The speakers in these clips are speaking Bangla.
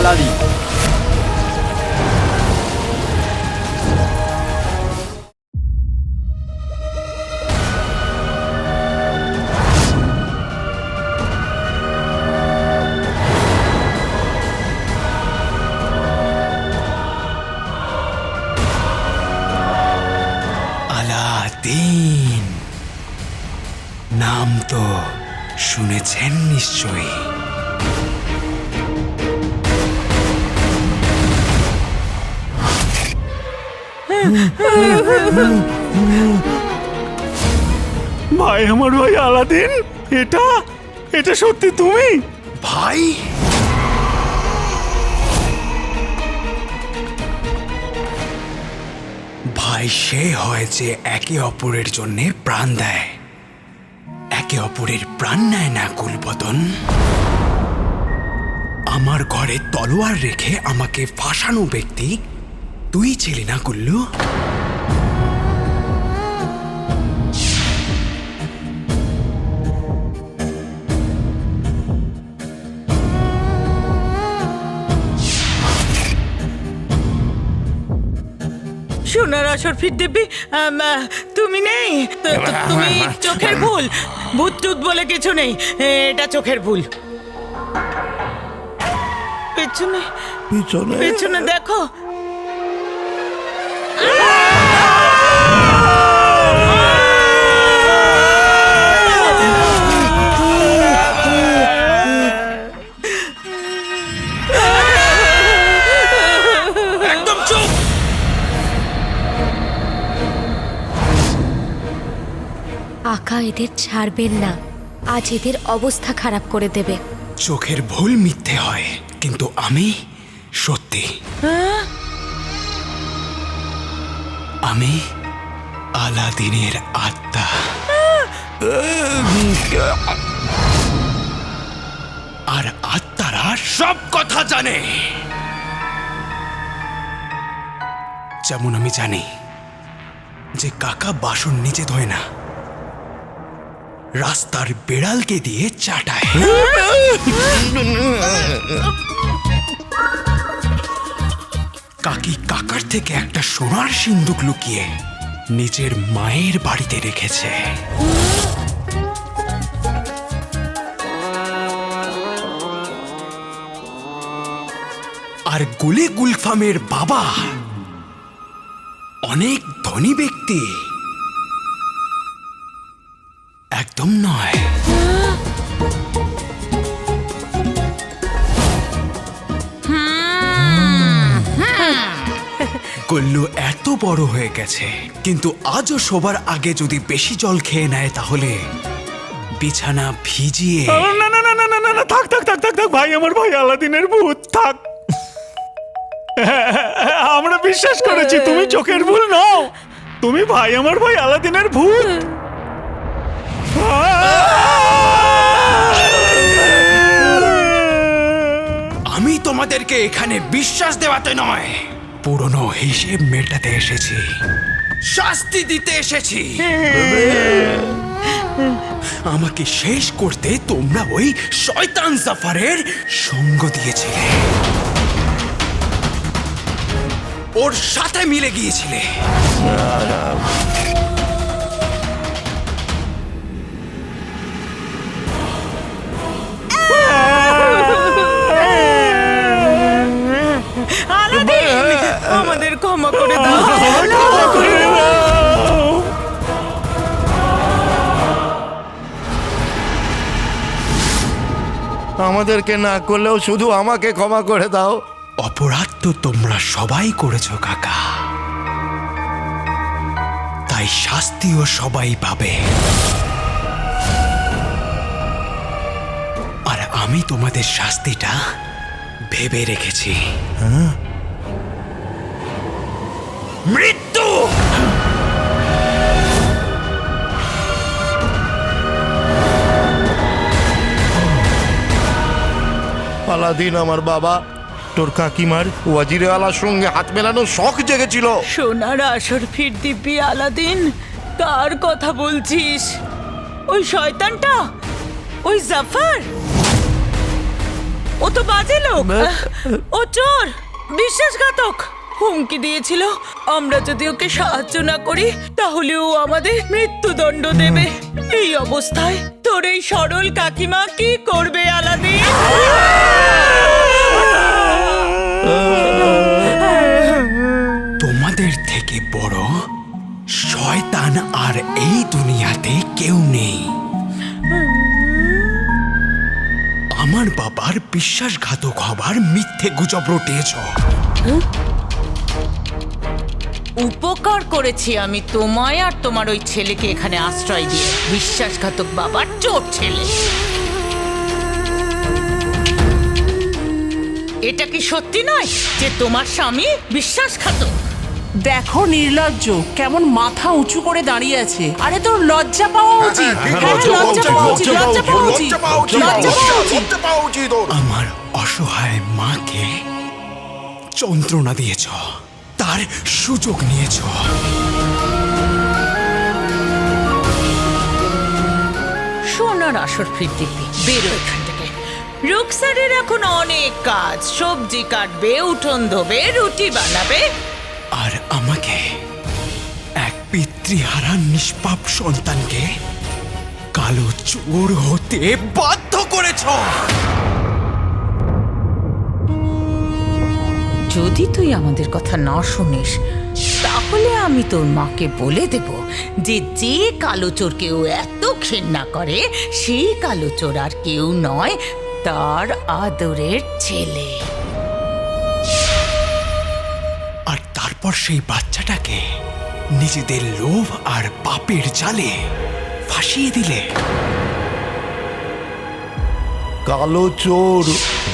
আলাদিন। আলাদিন নাম তো শুনেছেন নিশ্চয়ই। ভাই, আমার ভাই আলাদিন, এটা এটা সত্যি তুমি? ভাই, ভাই সে হয় যে একে অপরের জন্য প্রাণ দেয়, একে অপরের প্রাণ নেয় না কুলবদন। আমার ঘরে তলোয়ার রেখে আমাকে ফাঁসানো ব্যক্তি তুই ছিলি না কুল্লু? সোনার আসর ফির দেবী, তুমি নেই। তুমি চোখের ভুল, ভূত টুত বলে কিছু নেই, এটা চোখের ভুল। পেছনে পেছনে দেখো। একদম চুপ! আকা এদের ছাড়বেন না, আজ এদের অবস্থা খারাপ করে দেবে। চোখের ভুল মিথ্যে হয়, কিন্তু আমি সত্যি। আমি আলাদিনের আত্মা। আর আত্মারা সব কথা জানে। যেমন আমি জানি যে কাকা বাসন নিজে ধোয় না, রাস্তার বেড়ালকে দিয়ে চাটায়। কাকি কাকার থেকে একটা সোনার সিন্দুক লুকিয়ে নিজের মায়ের বাড়িতে রেখেছে। আর গুলে গুলফামের বাবা অনেক ধনী ব্যক্তি, একদম নয়। গুল্লু এত বড় হয়ে গেছে, কিন্তু আজও সবার আগে যদি বেশি জল খেয়ে নেয় তাহলে বিছানা ভিজিয়ে। না না না না না না না, থাক থাক থাক থাক থাক, ভাই আমার ভাই আলাদিনের ভূত, থাক। আমরা বিশ্বাস করেছি তুমি চোখের ভুল নও, তুমি ভাই আমার ভাই আলাদিনের ভূত। আমি তোমাদেরকে এখানে বিশ্বাস দেওয়াতে নয়, পুরনো হিসেব মেটাতে এসেছি, শাস্তি দিতে এসেছি। আমাকে শেষ করতে তোমরা ওই শয়তান জাফারের সঙ্গ দিয়েছিলে, ওর সাথে মিলে গিয়েছিলে। আলাদিন, আমাদের ক্ষমা করে দাও। আমাদেরকে না করলেও শুধু আমাকে ক্ষমা করে দাও। অপরাধ তো তোমরা সবাই করেছো কাকা, তাই শাস্তিও সবাই পাবে। আর আমি তোমাদের শাস্তিটা ভেবে রেখেছি। মৃত্যু! আলাদিন আমার বাবা, তোর কাকিমার ওয়াজিরেওয়ালার সঙ্গে হাত মেলানোর শখ জেগেছিল। সোনার আসর ফির দিব্যি আলাদিন, কার কথা বলছিস? ওই শয়তানটা, ওই জাফর, ও কত বাজে লোক! ও চোর, বিশ্বাসঘাতক, হুমকি দিয়েছিল আমরা যদি ওকে সাহায্য না করি তাহলে ও আমাদের মৃত্যুদণ্ড দেবে। এই অবস্থায় তোর এই সরল কাকিমা কি করবে আলাদিন? তোমাদের থেকে বড় শয়তান আর এই দুনিয়াতে কেউ নেই। আমার বাবার বিশ্বাসঘাতক হবার মিথ্যে গুজব রটিয়েছ। উপকার করেছি আমি তোমায় আর তোমার ওই ছেলেকে এখানে আশ্রয় দিয়ে। বিশ্বাসঘাতক বাবার চোর ছেলে। এটা কি সত্যি নয় যে তোমার স্বামী বিশ্বাসঘাতক? দেখো নির্লজ্জ কেমন মাথা উঁচু করে দাঁড়িয়ে আছে। আরে তোর লজ্জা পাওয়া উচিত। লজ্জা পাওয়া উচিত, লজ্জা পাওয়া উচিত, লজ্জা পাওয়া উচিত। আমার অসহায় মাকে যন্ত্রণা দিয়েছ, তার সুযোগ নিয়েছ। সোনার আসর ফিরদিব্যি, বেরো এখান থেকে। রুকসারের এখন অনেক কাজ, সবজি কাটবে, উঠোন ধোবে, রুটি বানাবে। আর আমাকে, এক পিতৃহারা নিষ্পাপ সন্তানকে কালো চোর হতে বাধ্য করেছ। যদি তুই আমাদের কথা না শুনিস তাহলে আমি তোর মাকে বলে দেব যে যে কালো চোরকে ও এত ঘেন্না করে সেই কালো চোর আর কেউ নয়, তার আদরের ছেলে। আর তারপর সেই বাচ্চাটাকে নিজেদের লোভ আর পাপের জালে ফাঁসিয়ে দিলে। কালো চোর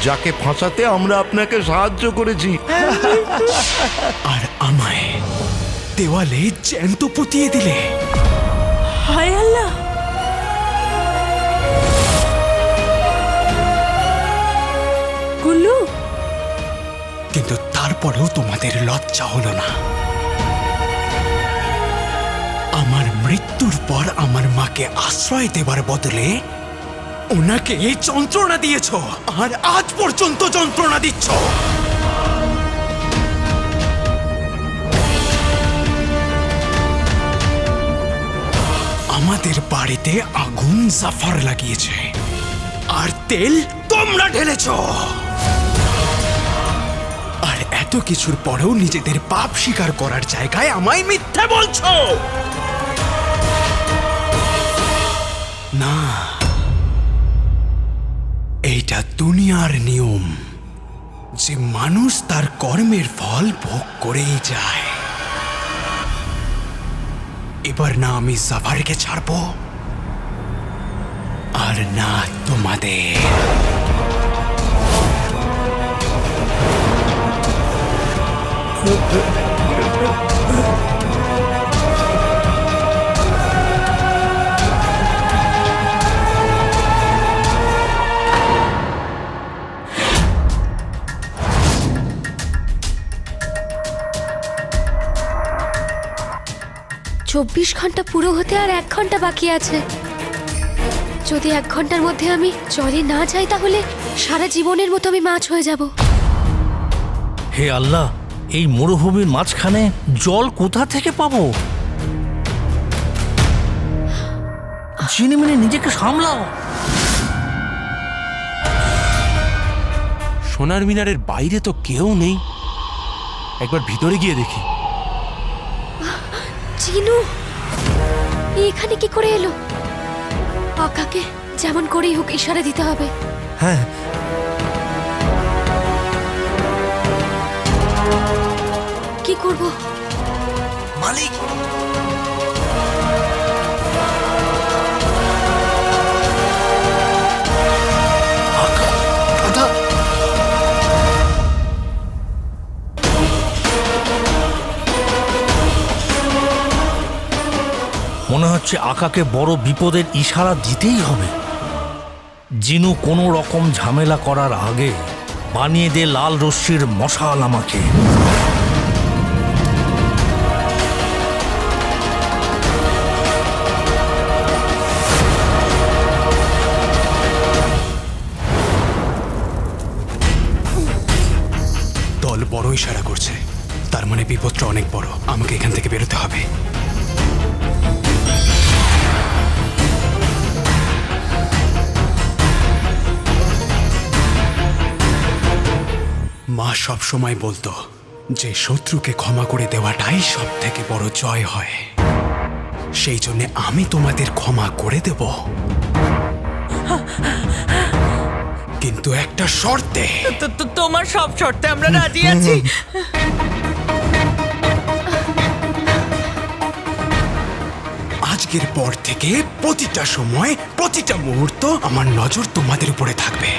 যাকে ফাঁসাতে আমরা আপনাকে সাহায্য করেছি। আর আমায় দেওয়ালে জ্যান্ত পুঁতিয়ে দিলে। হায় আল্লাহ! গুল্লু, কিন্তু তারপরেও তোমাদের লজ্জা হলো না। আমার মৃত্যুর পর আমার মাকে আশ্রয় দেবার বদলে ওনাকে যন্ত্রণা দিয়েছ, আর আজ পর্যন্ত যন্ত্রণা দিচ্ছ। আমাদের বাড়িতে আগুন জাফর লাগিয়েছে, আর তেল তোমরা ঢেলেছ। আর এত কিছুর পরেও নিজেদের পাপ স্বীকার করার জায়গায় আমায় মিথ্যে বলছো। না, এইটা দুনিয়ার নিয়ম যে মানুষ তার কর্মের ফল ভোগ করেই যায়। এবার না আমি জাফারকে ছাড়বো, আর না তোমাদের। 24 ঘন্টা পুরো হতে আর 1 ঘন্টা বাকি আছে। যদি 1 ঘন্টার মধ্যে আমি জলে না যাই তাহলে সারা জীবনের মতো আমি মাছ হয়ে যাব। হে আল্লাহ, এই মরুভূমির মাঝখানে জল কোথা থেকে পাবো? চিনিমিনি নিজেকে সামলাও। সোনার মিনারের বাইরে তো কেউ নেই, একবার ভিতরে গিয়ে দেখি। চিনু এখানে কি করে এলো? আকাকে যেমন করেই হোক ইশারা দিতে হবে। হ্যাঁ, কি করব? মালিক, মনে হচ্ছে আকাকে বড় বিপদের ইশারা দিতেই হবে। জিনু কোনো রকম ঝামেলা করার আগে বানিয়ে দে লাল রশ্মির মশাল আমাকে। বড় ইশারা করছে, তার মানে বিপদটা অনেক বড়। আমাকে এখান থেকে বেরোতে হবে। মা সব সময় বলতো যে শত্রুকে ক্ষমা করে দেওয়াটাই সব থেকে বড় জয় হয়। সেই জন্য আমি তোমাদের ক্ষমা করে দেব, কিন্তু একটা শর্তে। তোমার সব শর্তে আমরা রাজি আছি। আজকের পর থেকে প্রতিটা সময়, প্রতিটা মুহূর্ত আমার নজর তোমাদের উপরে থাকবে।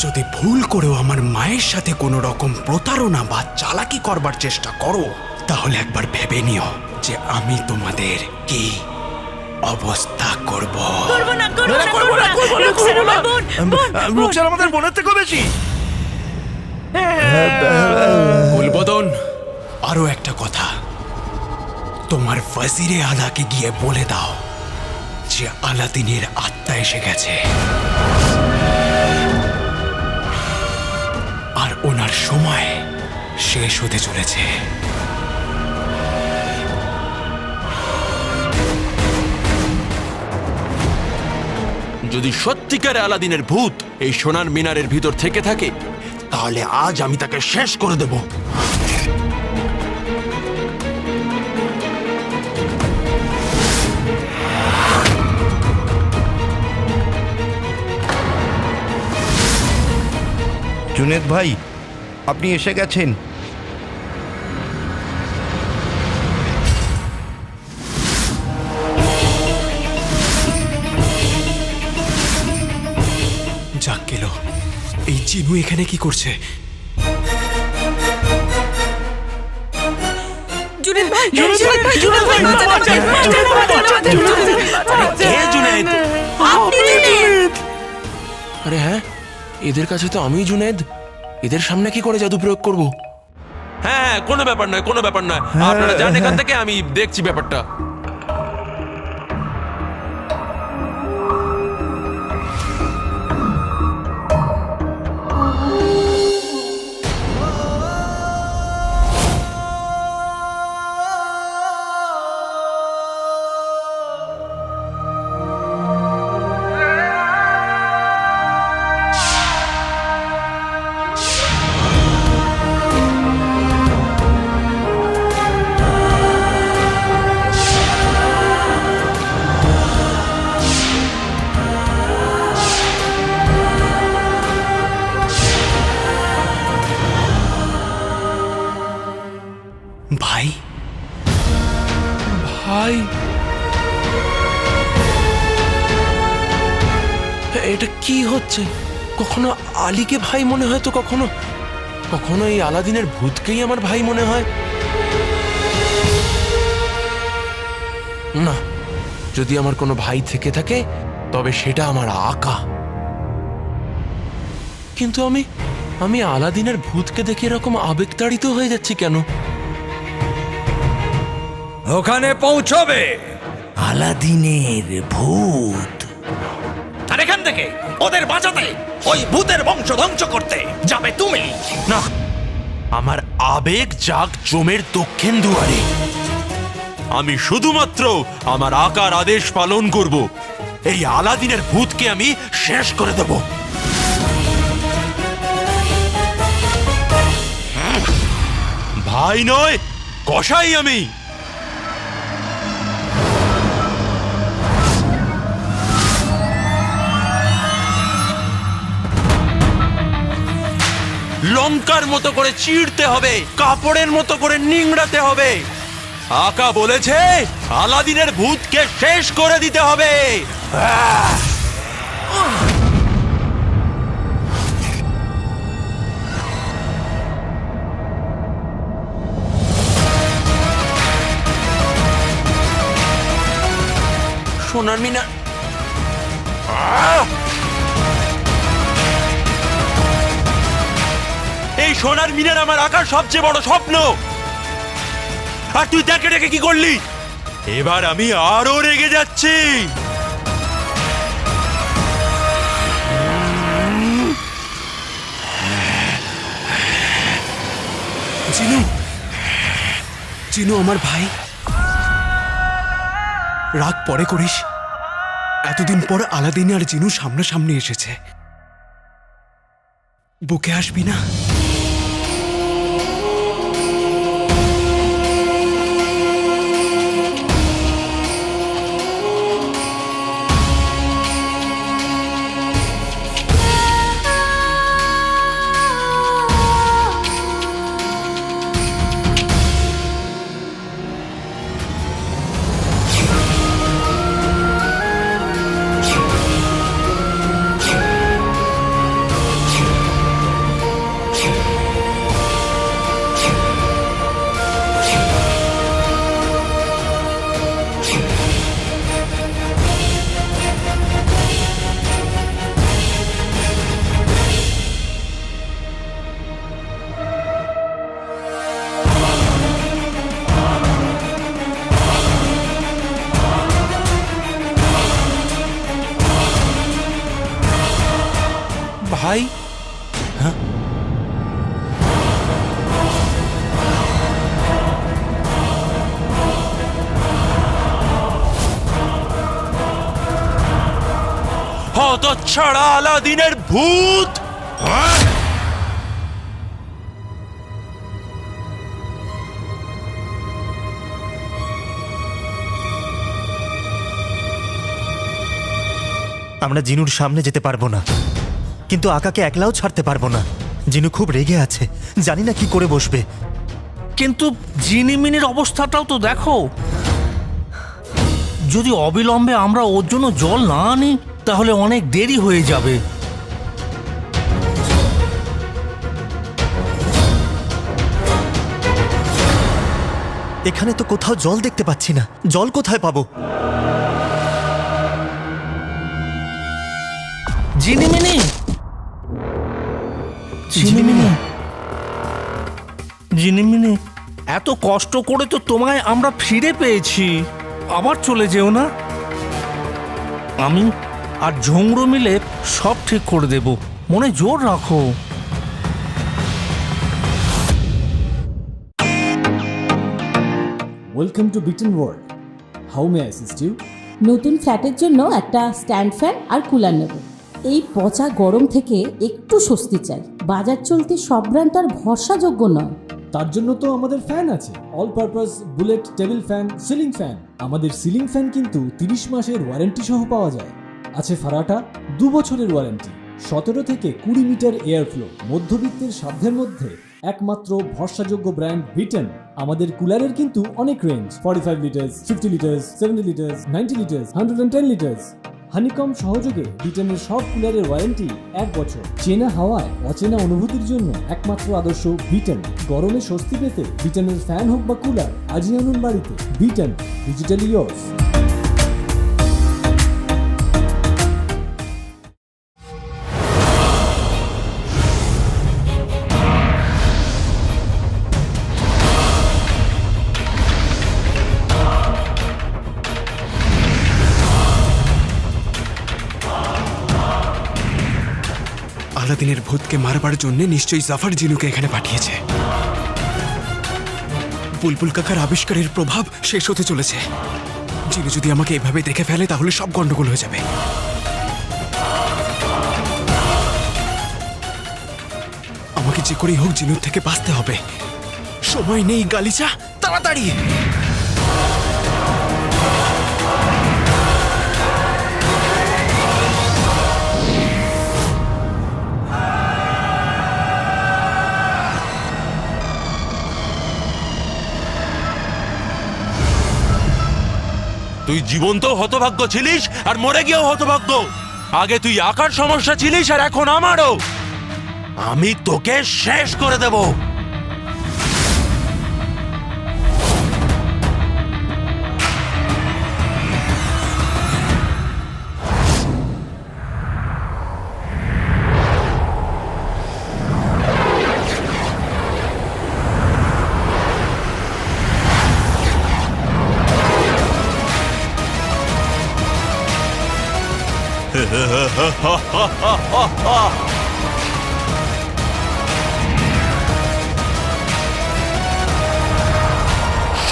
যদি ভুল করেও আমার মায়ের সাথে কোনো রকম প্রতারণা বা চালাকি করবার চেষ্টা করো, তাহলে একবার ভেবে নিও যে আমি তোমাদের কি অবস্থা করব। করবো না, করবো না, করবো না। রুকসানা আমার বোন, বোন, বোন। রুকসানা আমাদের বোনের থেকেও বেশি। গুলবদন, আরো একটা কথা, তোমার ওয়াজিরে আলাকে গিয়ে বলে দাও যে আলাদিনের আত্মা এসে গেছে আর ওনার সময় শেষ হতে চলেছে। যদি সত্যিকার আলাদিনের ভূত এই সোনার মিনারের ভিতর থেকে থাকে, তাহলে আজ আমি তাকে শেষ করে দেব। জুনেদ ভাই, আপনি এসে গেছেন। যাক গেল। এই জিনু এখানে কি করছে? জুনেদ ভাই, জুনেদ ভাই, জুনেদ ভাই, বাঁচান, বাঁচান, বাঁচান, বাঁচান, বাঁচান। কে জুনেদ? আপনি জুনেদ। আরে হ্যাঁ, এদের কাছে তো আমি জুনেদ। এদের সামনে কি করে জাদু প্রয়োগ করব? হ্যাঁ, কোনো ব্যাপার নয়, কোনো ব্যাপার নয়। আপনারা যান এখান থেকে, আমি দেখছি ব্যাপারটা। ভাই, ভাই, এটা কি হচ্ছে? কখনো আলীকে ভাই মনে হয়, তো কখনো কখনো এই আলাদিনের ভূতকেই আমার ভাই মনে হয়। না, যদি আমার কোনো ভাই থেকে থাকে তবে সেটা আমার আকা। কিন্তু আমি আলাদিনের ভূতকে দেখে এরকম আবেগতাড়িত হয়ে যাচ্ছি কেন? ওখানে পৌঁছবে আলাদিনের ভূত। আর এখান থেকে ওদের বাঁচাতে, ওই ভূতের বংশ ধ্বংস করতে যাবে তুমি। না, আমার আবেগ যাক জমের দক্ষিণ দুয়ারে। আমি শুধুমাত্র আমার আকার আদেশ পালন করব। এই আলাদিনের ভূতকে আমি শেষ করে দেব। ভাই নয়, কসাই আমি। লঙ্কার মতো করে চিড়তে হবে, কাপড়ের মতো করে নিংড়াতে হবে। আকা বলেছে আলাদিনের ভূতকে শেষ করে দিতে হবে। সোনার মিনার, এই সোনার মিনার আমার আকার সবচেয়ে বড় স্বপ্ন। আর তুই দেখে দেখে কি করলি? এবার আমি আরো রেগে যাচ্ছি। জিনু, জিনু আমার ভাই, রাগ পরে করিস। এতদিন পর আলাদিন আর জিনু সামনাসামনি এসেছে, বুকে আসবি না? ভাই, হতচ্ছাড়া আলাদিনের ভূত! আমরা জিনুর সামনে যেতে পারবো না, কিন্তু আকাকে একলাও ছাড়তে পারবো না। জিনু খুব রেগে আছে, জানি না কি করে বসবে। কিন্তু জিনিমিনির অবস্থাটাও তো দেখো। যদি অবিলম্বে আমরা ওর জন্য জল না আনি তাহলে অনেক দেরি হয়ে যাবে। এখানে তো কোথাও জল দেখতে পাচ্ছি না, জল কোথায় পাবো? জিনিমিনি, জিনিমিনি, জিনিমিনি, এত কষ্ট করে তো তোমায় আমরা ফিরে পেয়েছি, আবার চলে যেও না। আমি আর ঝোংরো মিলে সব ঠিক করে দেব, মনে জোর রাখো। Welcome to Bitten world. How may I assist you? নতুন ফ্ল্যাটের জন্য একটা স্ট্যান্ড ফ্যান আর কুলার নেব। এই পচা গরম থেকে একটু স্বস্তি চাই। বাজার চলতে সব ব্র্যান্ড তো আর ভরসাযোগ্য নয়। তার জন্য তো আমাদের ফ্যান আছে, all purpose bullet table fan, ceiling fan. আমাদের সিলিং ফ্যান কিন্তু 30 মাসের ওয়ারেন্টি সহ পাওয়া যায়। আছে ফারাটা 2 বছরের ওয়ারেন্টি, 17 থেকে 20 মিটার এয়ার ফ্লো। মধ্যবিত্তের সাধ্যের মধ্যে একমাত্র ভরসাযোগ্য ব্র্যান্ড বিটেন। আমাদের কুলারের কিন্তু অনেক range, 45 litres, 50 litres, 70 litres, 90 litres, 110 litres. Honeycomb সহযোগে বিটেনের সব কুলারের ওয়ারেন্টি 1 বছর। চেনা হাওয়ায় অচেনা অনুভূতির জন্য একমাত্র আদর্শ বিটেন। গরমে স্বস্তি পেতে বিটেনের ফ্যান হোক বা কুলার, আজই আনুন বাড়িতে। বিটেন, ডিজিটালি ইয়োর্স। আলাদিনের ভূতকে মারবার জন্য নিশ্চয়ই জাফর জিনুকে এখানে পাঠিয়েছে। বুলবুল কাকার আবিষ্কারের প্রভাব শেষ হতে চলেছে। জিনু যদি আমাকে এভাবে দেখে ফেলে তাহলে সব গন্ডগোল হয়ে যাবে। আমাকে যে করেই হোক জিনুর থেকে বাঁচতে হবে। সময় নেই গালিচা, তাড়াতাড়ি। তুই জীবন্ত হতভাগ্য ছিলিস আর মরে গিয়েও হতভাগ্য। আগে তুই আকার সমস্যা ছিলিস আর এখন আমারও। আমি তোকে শেষ করে দেব।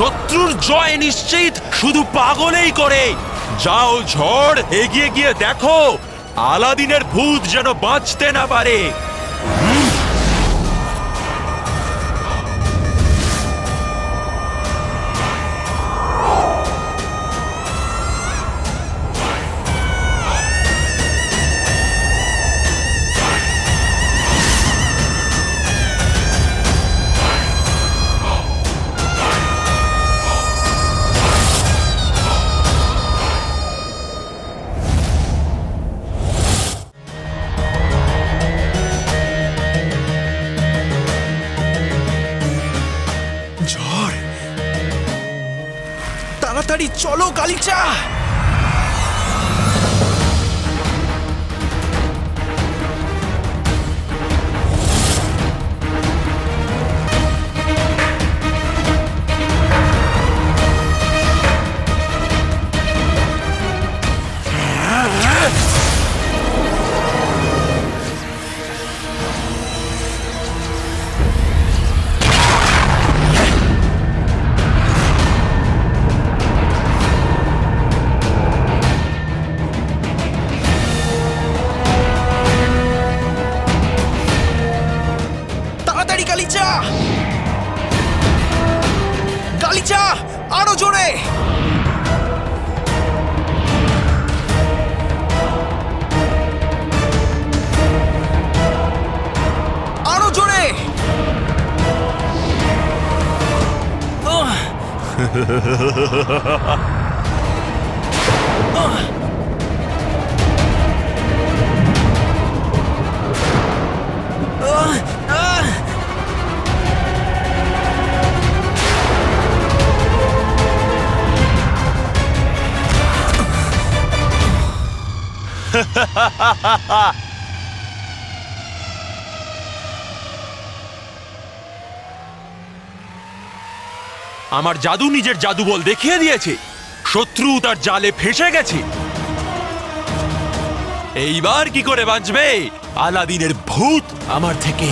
শত্রুর জয় নিশ্চিত শুধু পাগলেই করে। যাও ঝড়, এগিয়ে গিয়ে দেখো আলাদিনের ভূত যেন বাঁচতে না পারে। ঝড়, তাড়াতাড়ি চলো গালিচা। তাড়াতাড়ি গালিচা, গালিচা, আরো জোরে। আরো জোরে। আমার জাদু নিজের জাদু বল দেখিয়ে দিয়েছে। শত্রু তার জালে ফেঁসে গেছে। এইবার কি করে বাঁচবে আলাদিনের ভূত আমার থেকে?